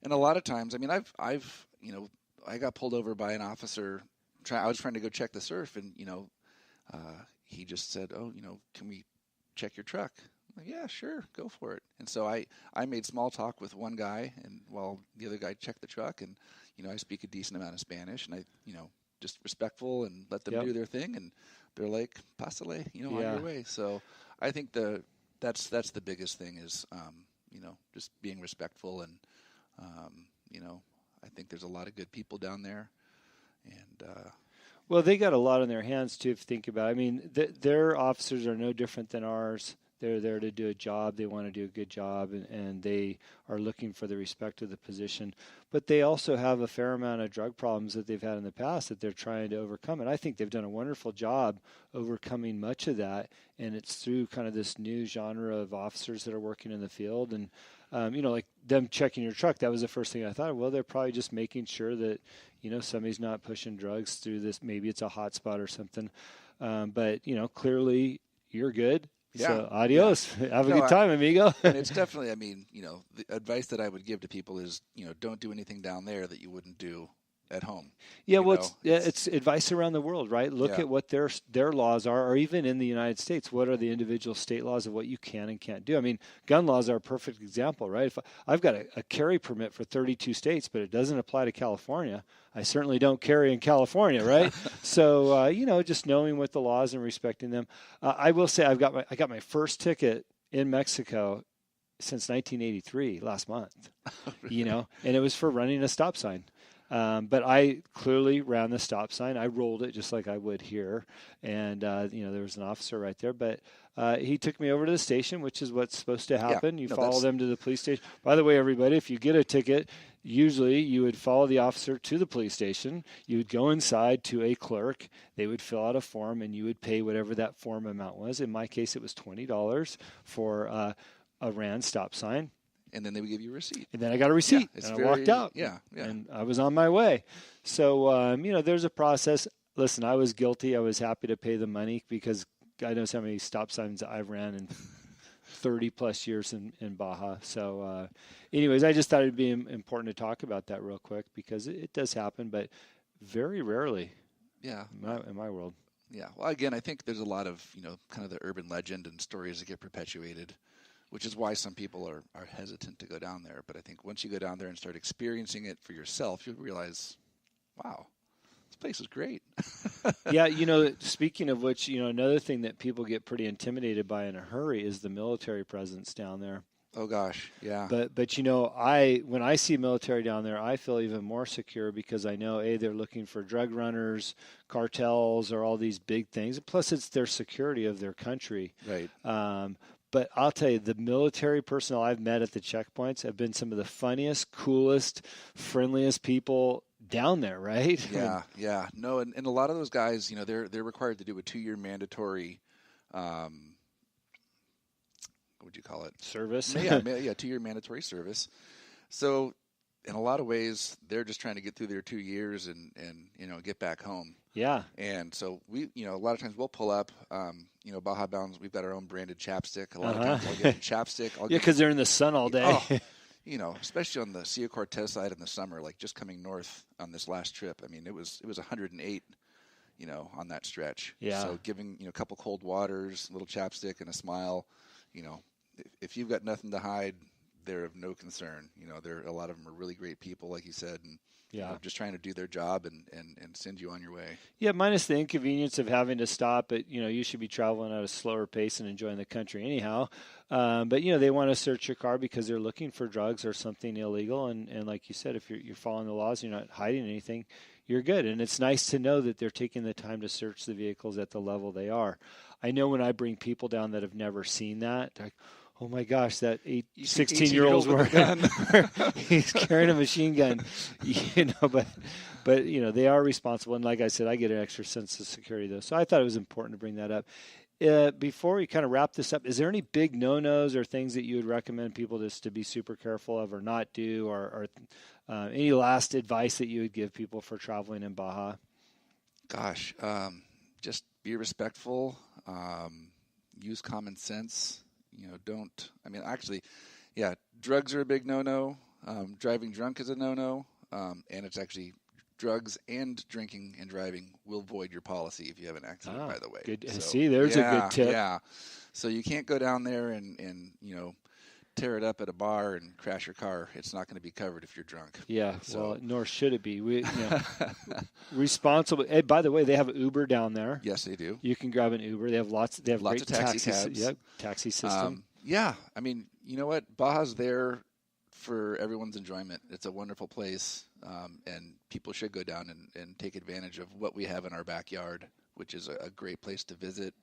And a lot of times, I mean, I've I got pulled over by an officer. I was trying to go check the surf, and he just said, "Oh, can we check your truck?" I'm like, "Yeah, sure, go for it." And so I made small talk with one guy, and while the other guy checked the truck, and I speak a decent amount of Spanish, and I just respectful and let them do their thing, and they're like, "Pásale, on your way." So I think that's the biggest thing is just being respectful, and I think there's a lot of good people down there, and well, they got a lot on their hands too. If you think about it. I mean, their officers are no different than ours. They're there to do a job. They want to do a good job, and they are looking for the respect of the position. But they also have a fair amount of drug problems that they've had in the past that they're trying to overcome. And I think they've done a wonderful job overcoming much of that. And it's through kind of this new genre of officers that are working in the field. And, like them checking your truck, that was the first thing I thought. Well, they're probably just making sure that, somebody's not pushing drugs through this. Maybe it's a hot spot or something. But, clearly you're good. Yeah. So adios. Yeah. Have a good time, amigo. And it's definitely, I mean, the advice that I would give to people is, don't do anything down there that you wouldn't do at home. Yeah, it's advice around the world, right? Look at what their laws are, or even in the United States, what are the individual state laws of what you can and can't do? I mean, gun laws are a perfect example, right? If I've got a carry permit for 32 states, but it doesn't apply to California, I certainly don't carry in California, right? So, just knowing what the laws and respecting them. I will say I got my first ticket in Mexico since 1983, last month, Really? And it was for running a stop sign. But I clearly ran the stop sign. I rolled it just like I would here. And, there was an officer right there. But he took me over to the station, which is what's supposed to happen. You follow them to the police station. By the way, everybody, if you get a ticket, usually you would follow the officer to the police station. You would go inside to a clerk. They would fill out a form, and you would pay whatever that form amount was. In my case, it was $20 for a ran stop sign. And then they would give you a receipt. And then I got a receipt, and I walked out. Yeah. And I was on my way. So, there's a process. Listen, I was guilty. I was happy to pay the money because God knows how many stop signs I've ran in 30-plus years in Baja. So, anyways, I just thought it would be important to talk about that real quick because it does happen, but very rarely in my world. Yeah. Well, again, I think there's a lot of, kind of the urban legend and stories that get perpetuated, which is why some people are hesitant to go down there. But I think once you go down there and start experiencing it for yourself, you'll realize, wow, this place is great. Yeah, speaking of which, another thing that people get pretty intimidated by in a hurry is the military presence down there. Oh, gosh, yeah. But when I see military down there, I feel even more secure because I know, A, they're looking for drug runners, cartels, or all these big things. Plus, it's their security of their country. Right. But I'll tell you, the military personnel I've met at the checkpoints have been some of the funniest, coolest, friendliest people down there, right? Yeah. No, and a lot of those guys, they're required to do a 2-year mandatory, what would you call it? Service? Yeah, 2-year mandatory service. So in a lot of ways, they're just trying to get through their 2 years and get back home. Yeah. And so we, a lot of times we'll pull up, Baja Bounds, we've got our own branded chapstick. A lot of times I'll get chapstick. Because they're in the sun all day. Especially on the Sea of Cortez side in the summer, like just coming north on this last trip. I mean, it was 108, on that stretch. Yeah. So giving, a couple cold waters, a little chapstick and a smile, if you've got nothing to hide, they're of no concern. A lot of them are really great people, like you said, and just trying to do their job and send you on your way. Yeah, minus the inconvenience of having to stop. But you should be traveling at a slower pace and enjoying the country anyhow. But they want to search your car because they're looking for drugs or something illegal. And like you said, if you're following the laws, you're not hiding anything, you're good. And it's nice to know that they're taking the time to search the vehicles at the level they are. I know when I bring people down that have never seen that, like, oh my gosh, that 16-year-old's he's carrying a machine gun, but they are responsible. And like I said, I get an extra sense of security though. So I thought it was important to bring that up. Before we kind of wrap this up, is there any big no-nos or things that you would recommend people just to be super careful of or not do, or any last advice that you would give people for traveling in Baja? Gosh, just be respectful, use common sense. Drugs are a big no-no. Driving drunk is a no-no, and it's actually drugs and drinking and driving will void your policy if you have an accident, by the way. Good. So, See, there's a good tip. Yeah. So you can't go down there and tear it up at a bar and crash your car. It's not going to be covered if you're drunk. Yeah, So. well, nor should it be. Responsible. Hey, by the way, they have Uber down there. Yes, they do. You can grab an Uber. They have lots great of taxi cabs. Yep, taxi system. Yeah, I mean, you know what? Baja's there for everyone's enjoyment. It's a wonderful place, and people should go down and take advantage of what we have in our backyard, which is a great place to visit.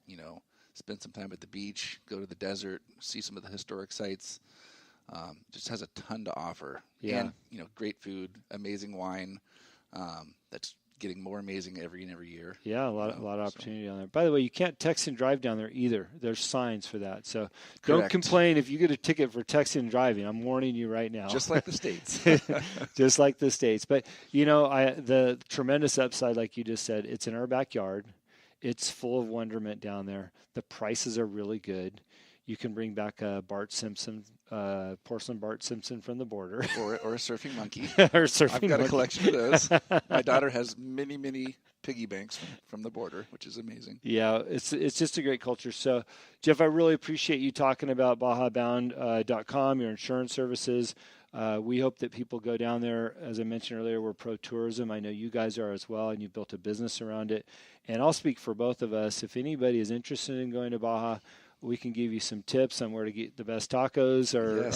Spend some time at the beach, go to the desert, see some of the historic sites. Just has a ton to offer. Yeah. And, great food, amazing wine. That's getting more amazing every year. Yeah, a lot of opportunity down there. By the way, you can't text and drive down there either. There's signs for that. So don't complain if you get a ticket for texting and driving. I'm warning you right now. Just like the States. Just like the States. But, the tremendous upside, like you just said, it's in our backyard. It's full of wonderment down there. The prices are really good. You can bring back a Bart Simpson, porcelain Bart Simpson from the border. Or a surfing monkey. I've got a collection of those. My daughter has many, many piggy banks from the border, which is amazing. Yeah, it's just a great culture. So, Geoff, I really appreciate you talking about BajaBound.com, your insurance services. We hope that people go down there. As I mentioned earlier, we're pro-tourism. I know you guys are as well, and you've built a business around it. And I'll speak for both of us. If anybody is interested in going to Baja, we can give you some tips on where to get the best tacos or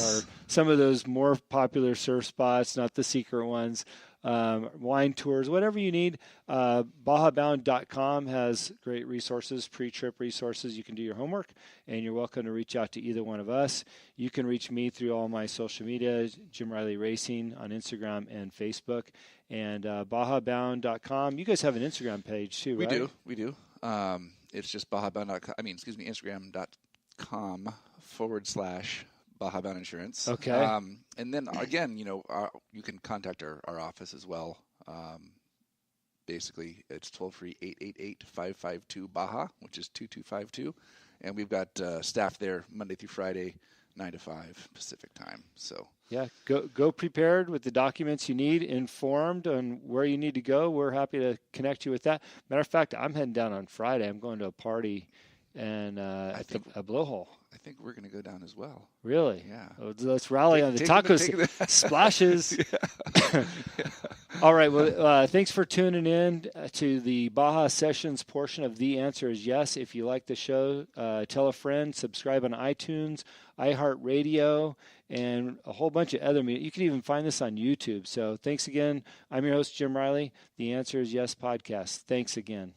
some of those more popular surf spots, not the secret ones, wine tours, whatever you need. BajaBound.com has great resources, pre-trip resources. You can do your homework, and you're welcome to reach out to either one of us. You can reach me through all my social media, Jim Riley Racing on Instagram and Facebook, and BajaBound.com. You guys have an Instagram page too, right? We do. It's just BajaBound.com. Instagram.com/Baja Bound Insurance. Okay. And then again, you can contact our office as well. Basically, it's toll-free 888-552-BAJA, which is 2252. And we've got staff there Monday through Friday, 9 to 5 Pacific time. So yeah, go prepared with the documents you need, informed on where you need to go. We're happy to connect you with that. Matter of fact, I'm heading down on Friday. I'm going to a party and a blowhole. I think we're going to go down as well. Really? Yeah. Oh, let's rally on the tacos splashes. Yeah. All right. Well, thanks for tuning in to the Baja Sessions portion of The Answer is Yes. If you like the show, tell a friend, subscribe on iTunes, iHeartRadio, and a whole bunch of other media. You can even find this on YouTube. So thanks again. I'm your host, Jim Riley. The Answer is Yes podcast. Thanks again.